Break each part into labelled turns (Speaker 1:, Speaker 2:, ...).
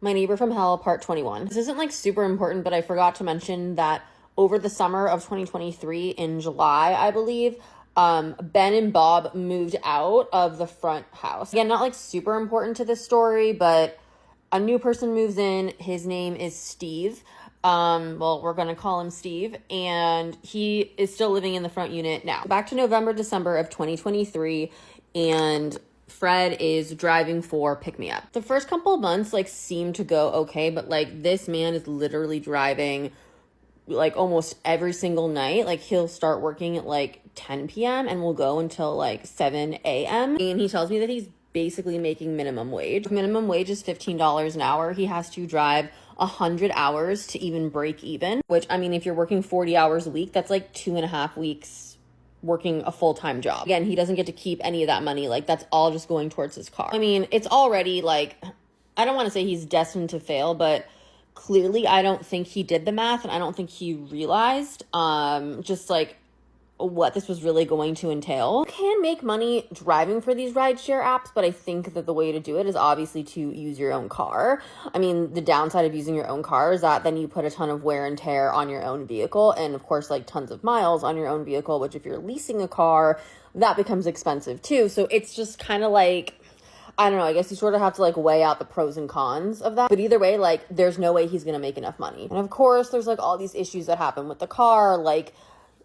Speaker 1: My Neighbor from Hell, part 21. This isn't like super important, but I forgot to mention that over the summer of 2023 in July, I believe, Ben and Bob moved out of the front house. Again, not like super important to this story, but a new person moves in. His name is Steve. Well, we're going to call him Steve, and he is still living in the front unit now. Back to November, December of 2023, and Fred is driving for Pick Me Up. The first couple of months like seem to go okay, but like this man is literally driving like almost every single night. Like he'll start working at like 10 p.m. and will go until like 7 a.m. And he tells me that he's basically making minimum wage. Minimum wage is $15 an hour. He has to drive 100 hours to even break even, which, I mean, if you're working 40 hours a week, that's like 2.5 weeks working a full-time job. Again, he doesn't get to keep any of that money. Like that's all just going towards his car. I mean, it's already like, I don't want to say he's destined to fail, but clearly I don't think he did the math, and I don't think he realized just like what this was really going to entail. You can make money driving for these rideshare apps, but I think that the way to do it is obviously to use your own car. I mean, the downside of using your own car is that then you put a ton of wear and tear on your own vehicle, and of course like tons of miles on your own vehicle, which if you're leasing a car, that becomes expensive too. So it's just kind of like, I don't know, I guess you sort of have to like weigh out the pros and cons of that. But either way, like there's no way he's gonna make enough money. And of course there's like all these issues that happen with the car, like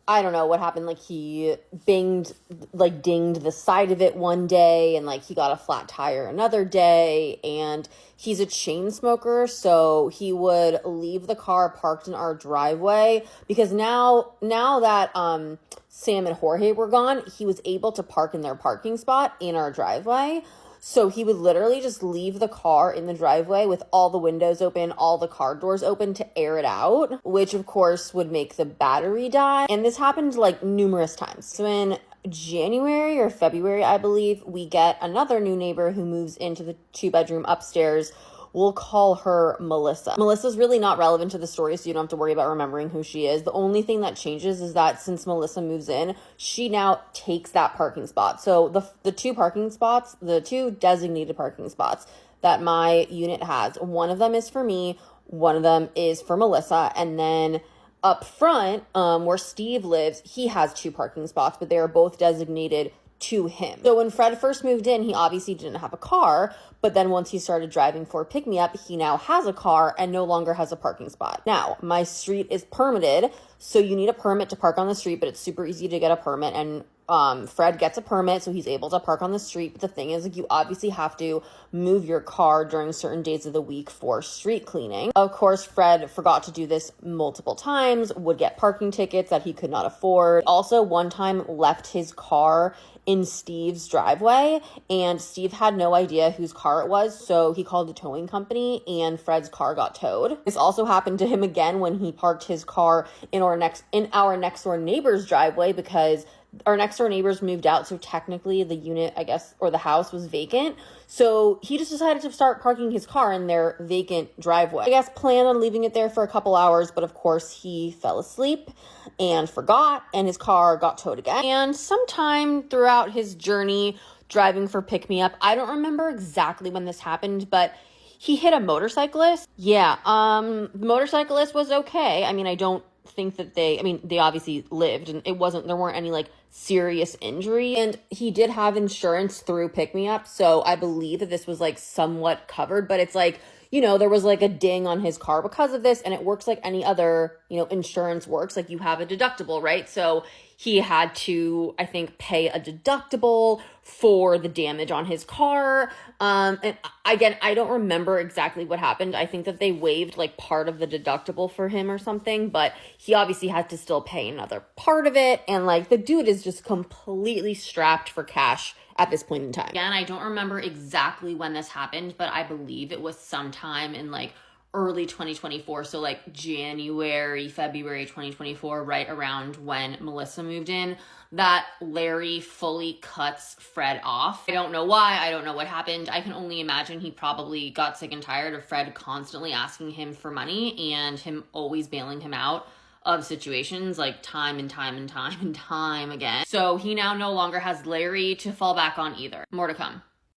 Speaker 1: I don't know what happened, like he dinged the side of it one day, and like he got a flat tire another day, and he's a chain smoker, so he would leave the car parked in our driveway, because now that Sam and Jorge were gone, he was able to park in their parking spot in our driveway. So he would literally just leave the car in the driveway with all the windows open, all the car doors open to air it out, which of course would make the battery die. And this happened like numerous times. So in January or February, I believe, we get another new neighbor who moves into the 2-bedroom upstairs. We'll call her Melissa. Melissa's really not relevant to the story, so you don't have to worry about remembering who she is. The only thing that changes is that since Melissa moves in, she now takes that parking spot. So the two parking spots, the two designated parking spots that my unit has, one of them is for me, one of them is for Melissa, and then up front, where Steve lives, he has 2 parking spots, but they are both designated to him. So when Fred first moved in, he obviously didn't have a car, but then once he started driving for Pick Me Up, he now has a car and no longer has a parking spot. Now, my street is permitted, so you need a permit to park on the street, but it's super easy to get a permit, and Fred gets a permit, so he's able to park on the street. But the thing is, like, you obviously have to move your car during certain days of the week for street cleaning. Of course, Fred forgot to do this multiple times, would get parking tickets that he could not afford. Also, one time left his car in Steve's driveway, and Steve had no idea whose car it was, so he called the towing company, and Fred's car got towed. This also happened to him again when he parked his car in our next door neighbor's driveway, because our next door neighbors moved out, so technically the unit, I guess, or the house was vacant. So he just decided to start parking his car in their vacant driveway. I guess planned on leaving it there for a couple hours, but of course he fell asleep and forgot, and his car got towed again. And sometime throughout his journey driving for Pick Me Up, I don't remember exactly when this happened, but he hit a motorcyclist. Yeah, the motorcyclist was okay. I mean, I don't think that they obviously lived, and there weren't any like serious injury, and he did have insurance through Pick Me Up, so I believe that this was like somewhat covered. But it's like, you know, there was like a ding on his car because of this, and it works like any other, you know, insurance works. Like you have a deductible, right? So he had to, I think, pay a deductible for the damage on his car. And again, I don't remember exactly what happened. I think that they waived like part of the deductible for him or something, but he obviously had to still pay another part of it. And like the dude is just completely strapped for cash at this point in time. Again, I don't remember exactly when this happened, but I believe it was sometime in like early 2024, so like January, February 2024, right around when Melissa moved in, that Larry fully cuts Fred off. I don't know why, I don't know what happened. I can only imagine he probably got sick and tired of Fred constantly asking him for money and him always bailing him out of situations like time and time again. So he now no longer has Larry to fall back on either. More to come.